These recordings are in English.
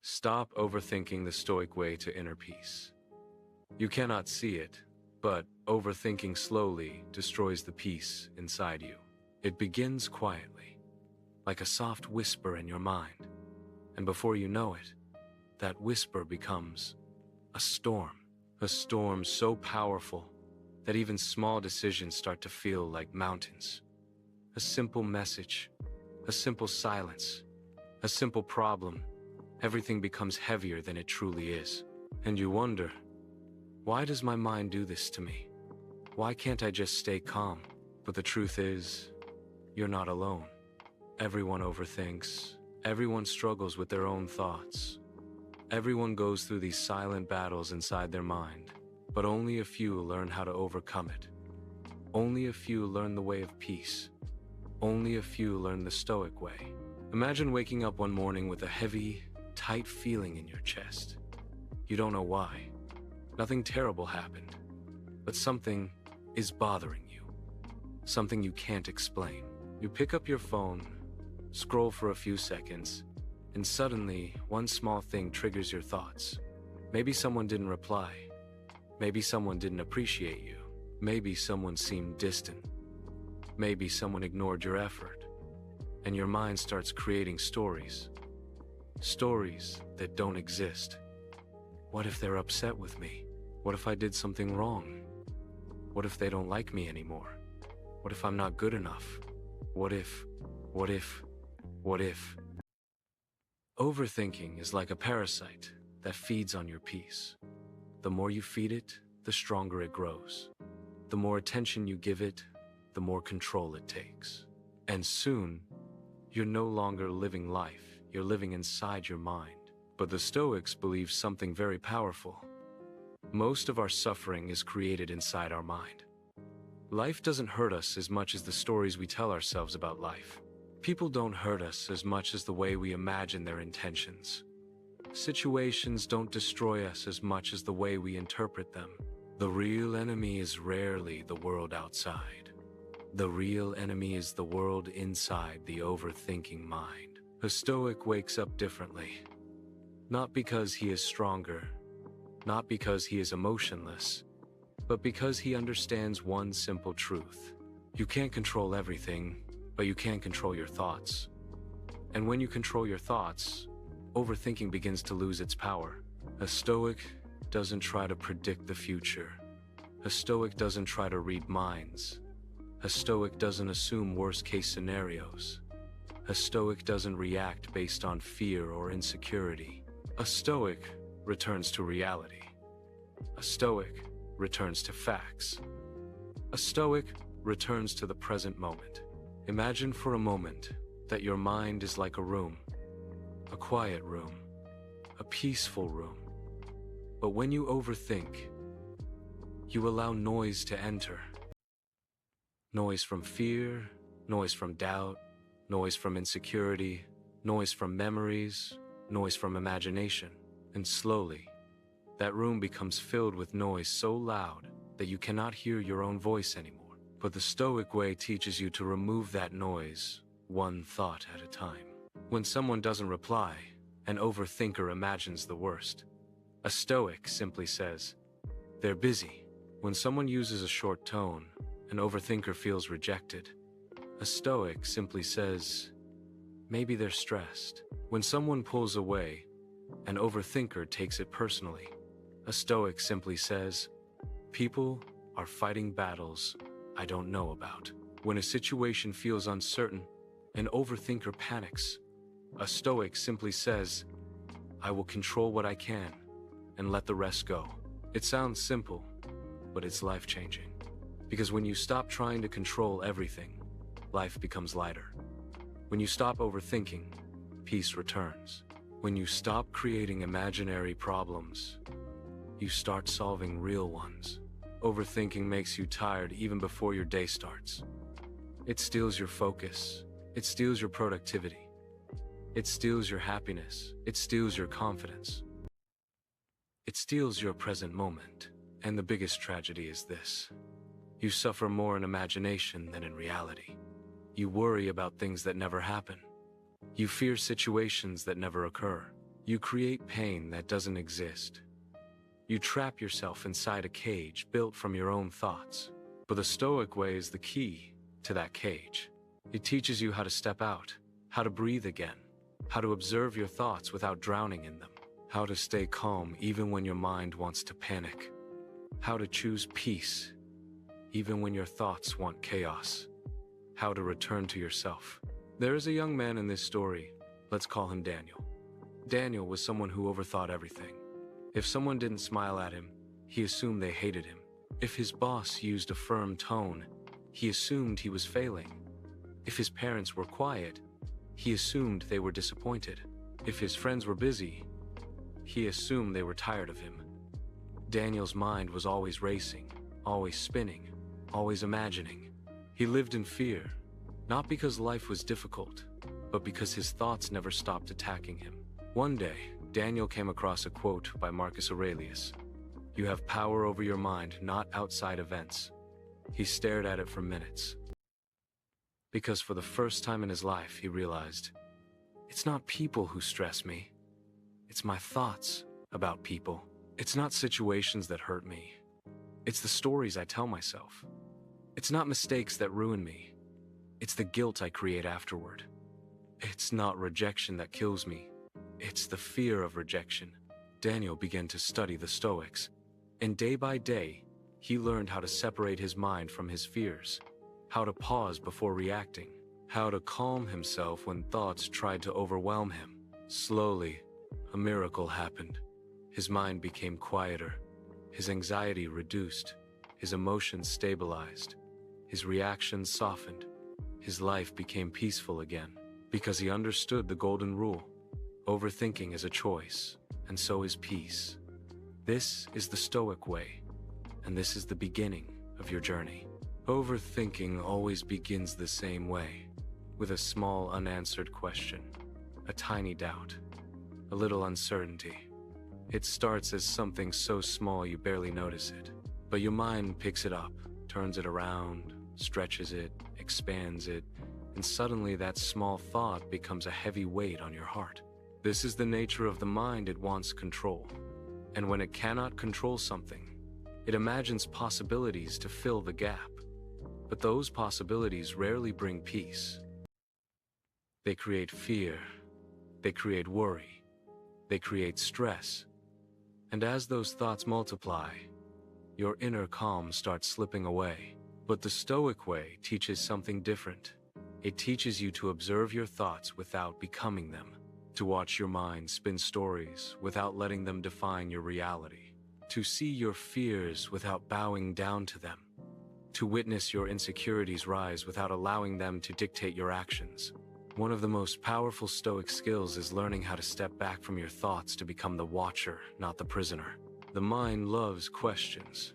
Stop overthinking the Stoic way to inner peace. You cannot see it, but overthinking slowly destroys the peace inside you. It begins quietly, like a soft whisper in your mind, and before you know it, that whisper becomes a storm so powerful that even small decisions start to feel like mountains. A simple message, a simple silence, a simple problem, everything becomes heavier than it truly is. And you wonder, why does my mind do this to me? Why can't I just stay calm? But the truth is, you're not alone. Everyone overthinks. Everyone struggles with their own thoughts. Everyone goes through these silent battles inside their mind, but only a few learn how to overcome it. Only a few learn the way of peace. Only a few learn the Stoic way. Imagine waking up one morning with a heavy, tight feeling in your chest. You don't know why. Nothing terrible happened, but something is bothering you. Something you can't explain. You pick up your phone, scroll for a few seconds, and suddenly one small thing triggers your thoughts. Maybe someone didn't reply. Maybe someone didn't appreciate you. Maybe someone seemed distant. Maybe someone ignored your effort. And your mind starts creating stories. Stories that don't exist. What if they're upset with me? What if I did something wrong? What if they don't like me anymore? What if I'm not good enough? What if? Overthinking is like a parasite that feeds on your peace. The more you feed it, the stronger it grows. The more attention you give it, the more control it takes. And soon, you're no longer living life, you're living inside your mind. But the Stoics believe something very powerful. Most of our suffering is created inside our mind. Life doesn't hurt us as much as the stories we tell ourselves about life. People don't hurt us as much as the way we imagine their intentions. Situations don't destroy us as much as the way we interpret them. The real enemy is rarely the world outside. The real enemy is the world inside the overthinking mind. A Stoic wakes up differently. Not because he is stronger, not because he is emotionless, but because he understands one simple truth. You can't control everything, but you can control your thoughts. And when you control your thoughts, overthinking begins to lose its power. A Stoic doesn't try to predict the future. A Stoic doesn't try to read minds. A Stoic doesn't assume worst-case scenarios. A Stoic doesn't react based on fear or insecurity. A Stoic returns to reality. A Stoic returns to facts. A Stoic returns to the present moment. Imagine for a moment that your mind is like a room, a quiet room, a peaceful room. But when you overthink, you allow noise to enter. Noise from fear, noise from doubt, noise from insecurity, noise from memories, noise from imagination. And slowly, that room becomes filled with noise so loud that you cannot hear your own voice anymore. But the Stoic way teaches you to remove that noise, one thought at a time. When someone doesn't reply, an overthinker imagines the worst. A Stoic simply says, "They're busy." When someone uses a short tone, an overthinker feels rejected. A Stoic simply says, "Maybe they're stressed." When someone pulls away, an overthinker takes it personally. A Stoic simply says, "People are fighting battles I don't know about." When a situation feels uncertain, an overthinker panics. A Stoic simply says, "I will control what I can and let the rest go." It sounds simple, but it's life-changing. Because when you stop trying to control everything, life becomes lighter. When you stop overthinking, peace returns. When you stop creating imaginary problems, you start solving real ones. Overthinking makes you tired even before your day starts. It steals your focus. It steals your productivity. It steals your happiness. It steals your confidence. It steals your present moment. And the biggest tragedy is this: you suffer more in imagination than in reality. You worry about things that never happen. You fear situations that never occur. You create pain that doesn't exist. You trap yourself inside a cage built from your own thoughts. But the Stoic way is the key to that cage. It teaches you how to step out, how to breathe again, how to observe your thoughts without drowning in them, how to stay calm even when your mind wants to panic, how to choose peace even when your thoughts want chaos, how to return to yourself. There is a young man in this story. Let's call him Daniel. Daniel was someone who overthought everything. If someone didn't smile at him, he assumed they hated him. If his boss used a firm tone, he assumed he was failing. If his parents were quiet, he assumed they were disappointed. If his friends were busy, he assumed they were tired of him. Daniel's mind was always racing, always spinning, always imagining. He lived in fear, not because life was difficult, but because his thoughts never stopped attacking him. One day, Daniel came across a quote by Marcus Aurelius. "You have power over your mind, not outside events." He stared at it for minutes. Because for the first time in his life, he realized, it's not people who stress me. It's my thoughts about people. It's not situations that hurt me. It's the stories I tell myself. It's not mistakes that ruin me. It's the guilt I create afterward. It's not rejection that kills me. It's the fear of rejection. Daniel began to study the Stoics, and day by day, he learned how to separate his mind from his fears, how to pause before reacting, how to calm himself when thoughts tried to overwhelm him. Slowly, a miracle happened. His mind became quieter, his anxiety reduced, his emotions stabilized, his reactions softened. His life became peaceful again, because he understood the golden rule. Overthinking is a choice, and so is peace. This is the Stoic way, and this is the beginning of your journey. Overthinking always begins the same way, with a small unanswered question, a tiny doubt, a little uncertainty. It starts as something so small you barely notice it, but your mind picks it up, turns it around, stretches it, expands it, and suddenly that small thought becomes a heavy weight on your heart. This is the nature of the mind. It wants control. And when it cannot control something, it imagines possibilities to fill the gap. But those possibilities rarely bring peace. They create fear. They create worry. They create stress. And as those thoughts multiply, your inner calm starts slipping away. But the Stoic way teaches something different. It teaches you to observe your thoughts without becoming them, to watch your mind spin stories without letting them define your reality, to see your fears without bowing down to them, to witness your insecurities rise without allowing them to dictate your actions. One of the most powerful Stoic skills is learning how to step back from your thoughts to become the watcher, not the prisoner. The mind loves questions,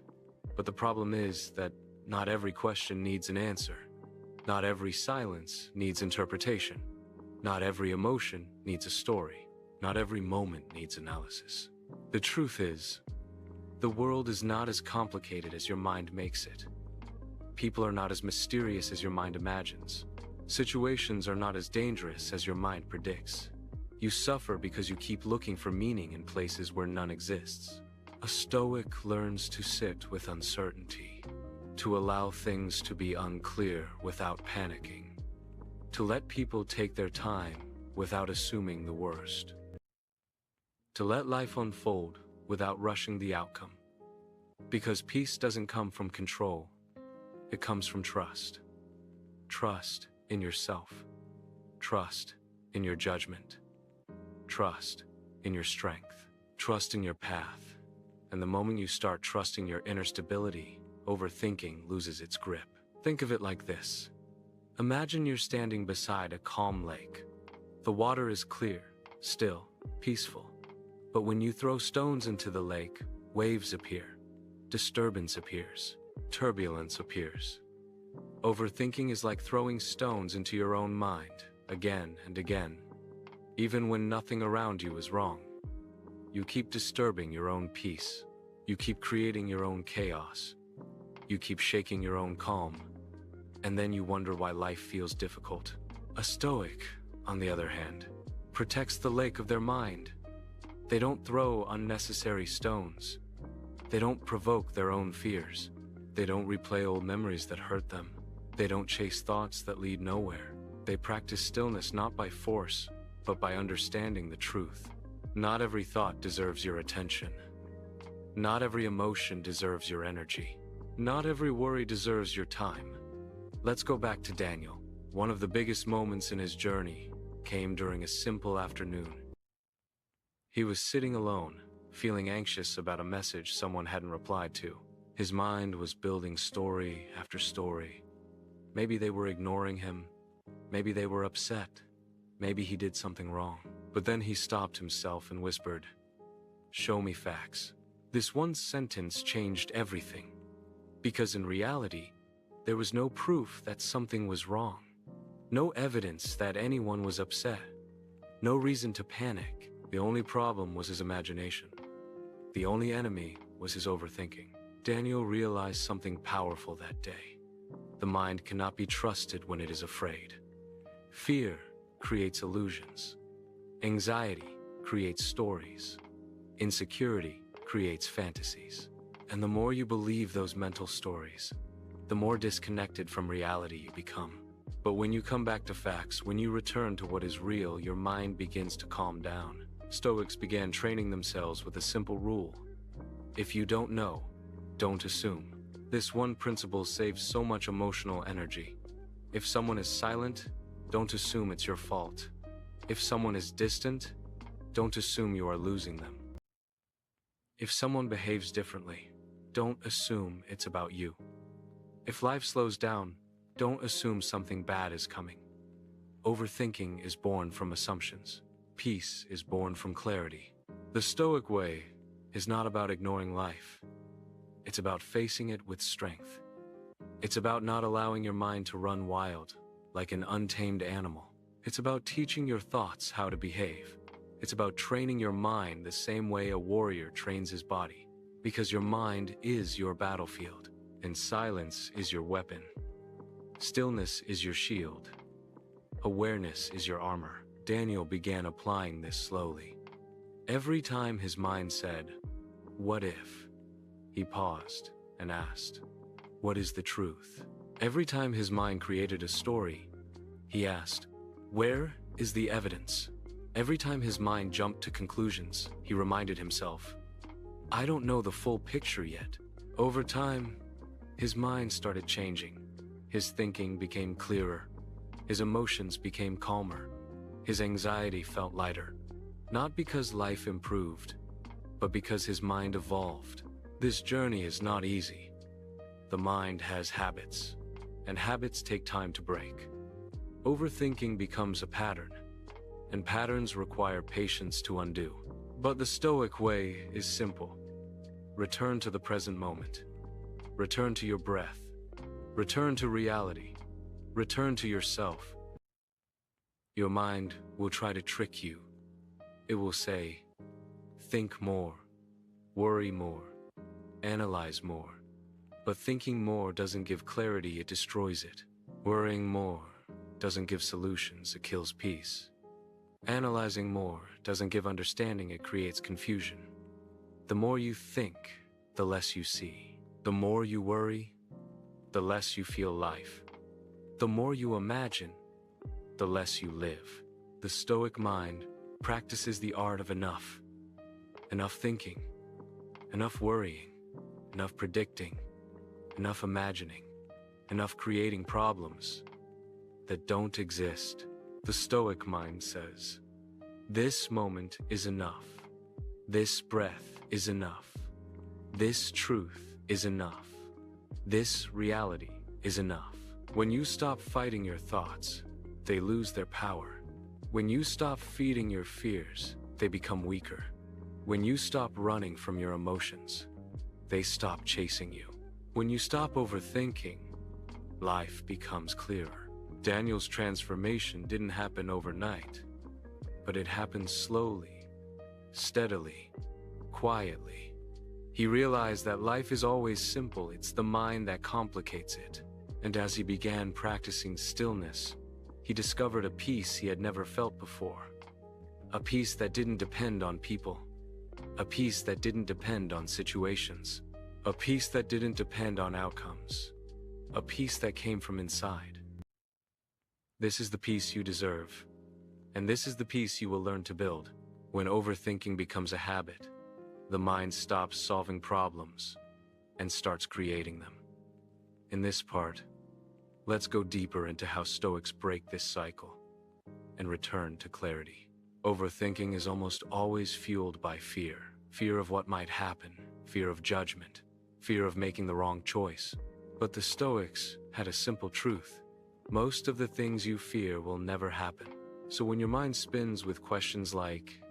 but the problem is that not every question needs an answer. Not every silence needs interpretation. Not every emotion needs a story. Not every moment needs analysis. The truth is, the world is not as complicated as your mind makes it. People are not as mysterious as your mind imagines. Situations are not as dangerous as your mind predicts. You suffer because you keep looking for meaning in places where none exists. A Stoic learns to sit with uncertainty, to allow things to be unclear without panicking, to let people take their time without assuming the worst, to let life unfold without rushing the outcome. Because peace doesn't come from control, it comes from trust. Trust in yourself, trust in your judgment, trust in your strength, trust in your path. And the moment you start trusting your inner stability, overthinking loses its grip. Think of it like this. Imagine you're standing beside a calm lake. The water is clear, still, peaceful. But when you throw stones into the lake, waves appear, disturbance appears, turbulence appears. Overthinking is like throwing stones into your own mind, again and again. Even when nothing around you is wrong, you keep disturbing your own peace. You keep creating your own chaos. You keep shaking your own calm, and then you wonder why life feels difficult. A Stoic, on the other hand, protects the lake of their mind. They don't throw unnecessary stones. They don't provoke their own fears. They don't replay old memories that hurt them. They don't chase thoughts that lead nowhere. They practice stillness not by force, but by understanding the truth. Not every thought deserves your attention. Not every emotion deserves your energy. Not every worry deserves your time. Let's go back to Daniel. One of the biggest moments in his journey came during a simple afternoon. He was sitting alone, feeling anxious about a message someone hadn't replied to. His mind was building story after story. Maybe they were ignoring him. Maybe they were upset. Maybe he did something wrong. But then he stopped himself and whispered, "Show me facts." This one sentence changed everything. Because in reality, there was no proof that something was wrong. No evidence that anyone was upset. No reason to panic. The only problem was his imagination. The only enemy was his overthinking. Daniel realized something powerful that day. The mind cannot be trusted when it is afraid. Fear creates illusions. Anxiety creates stories. Insecurity creates fantasies. And the more you believe those mental stories, the more disconnected from reality you become. But when you come back to facts, when you return to what is real, your mind begins to calm down. Stoics began training themselves with a simple rule. If you don't know, don't assume. This one principle saves so much emotional energy. If someone is silent, don't assume it's your fault. If someone is distant, don't assume you are losing them. If someone behaves differently, don't assume it's about you. If life slows down, don't assume something bad is coming. Overthinking is born from assumptions. Peace is born from clarity. The Stoic way is not about ignoring life. It's about facing it with strength. It's about not allowing your mind to run wild, like an untamed animal. It's about teaching your thoughts how to behave. It's about training your mind the same way a warrior trains his body. Because your mind is your battlefield, and silence is your weapon. Stillness is your shield. Awareness is your armor. Daniel began applying this slowly. Every time his mind said, "What if?" he paused and asked, "What is the truth?" Every time his mind created a story, he asked, "Where is the evidence?" Every time his mind jumped to conclusions, he reminded himself, "I don't know the full picture yet." Over time, his mind started changing. His thinking became clearer. His emotions became calmer. His anxiety felt lighter. Not because life improved, but because his mind evolved. This journey is not easy. The mind has habits, and habits take time to break. Overthinking becomes a pattern, and patterns require patience to undo. But the Stoic way is simple. Return to the present moment. Return to your breath. Return to reality. Return to yourself. Your mind will try to trick you. It will say, think more, worry more, analyze more. But thinking more doesn't give clarity, it destroys it. Worrying more doesn't give solutions, it kills peace. Analyzing more doesn't give understanding, it creates confusion. The more you think, the less you see. The more you worry, the less you feel life. The more you imagine, the less you live. The Stoic mind practices the art of enough. Enough thinking, enough worrying, enough predicting, enough imagining, enough creating problems that don't exist. The Stoic mind says, this moment is enough. This breath is enough. This truth is enough. This reality is enough. When you stop fighting your thoughts, they lose their power. When you stop feeding your fears, they become weaker. When you stop running from your emotions, they stop chasing you. When you stop overthinking, life becomes clearer. Daniel's transformation didn't happen overnight, but it happened slowly, steadily, quietly. He realized that life is always simple, it's the mind that complicates it. And as he began practicing stillness, he discovered a peace he had never felt before. A peace that didn't depend on people, a peace that didn't depend on situations, a peace that didn't depend on outcomes, a peace that came from inside. This is the peace you deserve, and this is the peace you will learn to build. When overthinking becomes a habit, the mind stops solving problems and starts creating them. In this part, let's go deeper into how Stoics break this cycle and return to clarity. Overthinking is almost always fueled by fear. Fear of what might happen, fear of judgment, fear of making the wrong choice. But the Stoics had a simple truth. Most of the things you fear will never happen. So when your mind spins with questions like,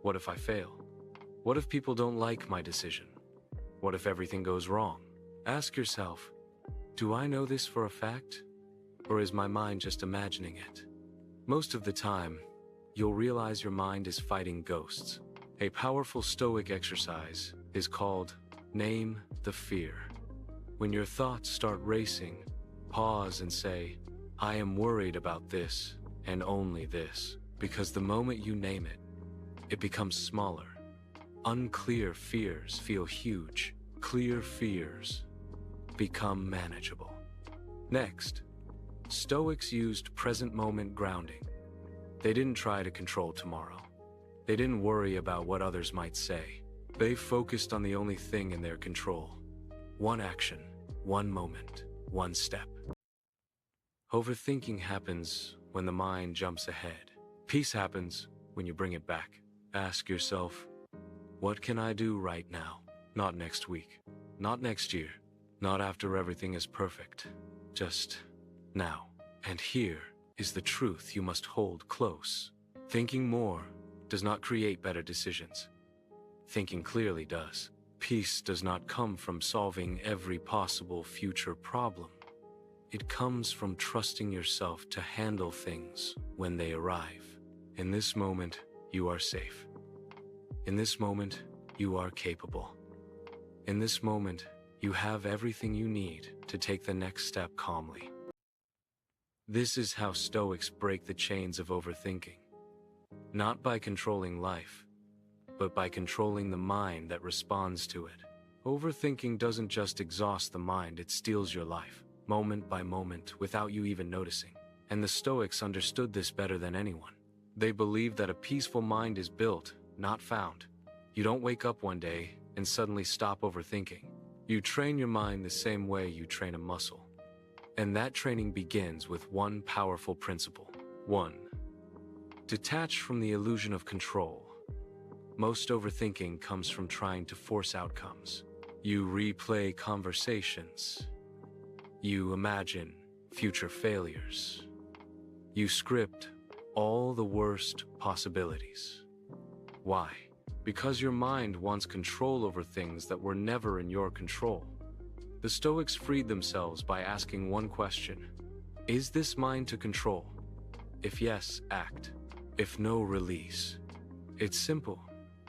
what if I fail? What if people don't like my decision? What if everything goes wrong? Ask yourself, do I know this for a fact? Or is my mind just imagining it? Most of the time, you'll realize your mind is fighting ghosts. A powerful Stoic exercise is called Name the Fear. When your thoughts start racing, pause and say, I am worried about this and only this, because the moment you name it, it becomes smaller. Unclear fears feel huge. Clear fears become manageable. Next, Stoics used present moment grounding. They didn't try to control tomorrow. They didn't worry about what others might say. They focused on the only thing in their control. One action, one moment, one step. Overthinking happens when the mind jumps ahead. Peace happens when you bring it back. Ask yourself, what can I do right now? Not next week, not next year, not after everything is perfect. Just now. And here is the truth you must hold close. Thinking more does not create better decisions. Thinking clearly does. Peace does not come from solving every possible future problem. It comes from trusting yourself to handle things when they arrive. In this moment, you are safe. In this moment, you are capable. In this moment, you have everything you need to take the next step calmly. This is how Stoics break the chains of overthinking. Not by controlling life, but by controlling the mind that responds to it. Overthinking doesn't just exhaust the mind, it steals your life, moment by moment, without you even noticing. And the Stoics understood this better than anyone. They believed that a peaceful mind is built, not found. You don't wake up one day and suddenly stop overthinking. You train your mind the same way you train a muscle. And that training begins with one powerful principle. 1. Detach from the illusion of control. Most overthinking comes from trying to force outcomes. You replay conversations. You imagine future failures. You script all the worst possibilities. Why? Because your mind wants control over things that were never in your control. The Stoics freed themselves by asking one question. Is this mine to control? If yes, act. If no, release. It's simple,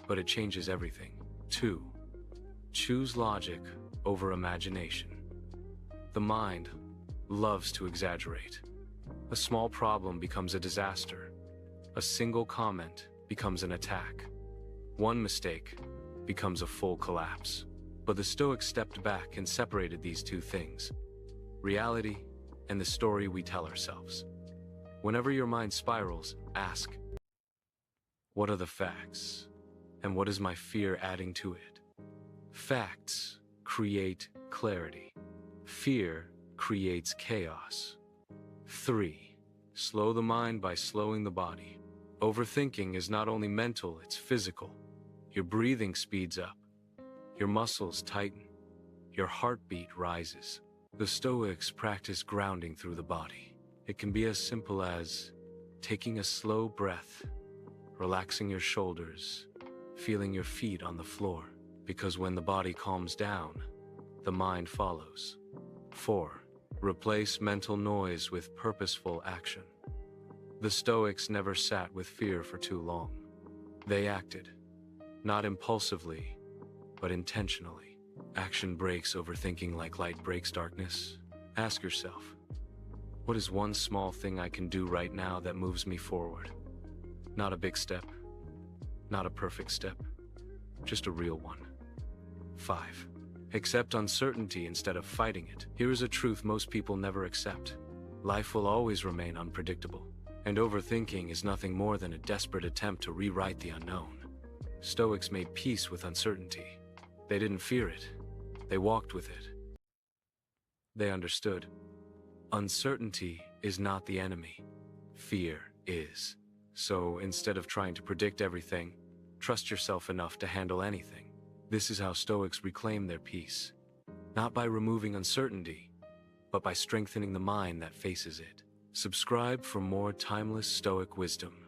but it changes everything. 2. Choose logic over imagination. The mind loves to exaggerate. A small problem becomes a disaster. A single comment becomes an attack. One mistake becomes a full collapse. But the Stoics stepped back and separated these two things: reality and the story we tell ourselves. Whenever your mind spirals, ask, what are the facts? And what is my fear adding to it? Facts create clarity. Fear creates chaos. 3. Slow the mind by slowing the body. Overthinking is not only mental, it's physical. Your breathing speeds up. Your muscles tighten. Your heartbeat rises. The Stoics practice grounding through the body. It can be as simple as taking a slow breath, relaxing your shoulders, feeling your feet on the floor. Because when the body calms down, the mind follows. 4. Replace mental noise with purposeful action. The Stoics never sat with fear for too long. They acted, not impulsively, but intentionally. Action breaks overthinking like light breaks darkness. Ask yourself, what is one small thing I can do right now that moves me forward? Not a big step, not a perfect step, just a real one. 5. Accept uncertainty instead of fighting it. Here is a truth most people never accept. Life will always remain unpredictable, and overthinking is nothing more than a desperate attempt to rewrite the unknown. Stoics made peace with uncertainty. They didn't fear it. They walked with it. They understood. Uncertainty is not the enemy. Fear is. So instead of trying to predict everything, trust yourself enough to handle anything. This is how Stoics reclaim their peace. Not by removing uncertainty, but by strengthening the mind that faces it. Subscribe for more timeless Stoic wisdom.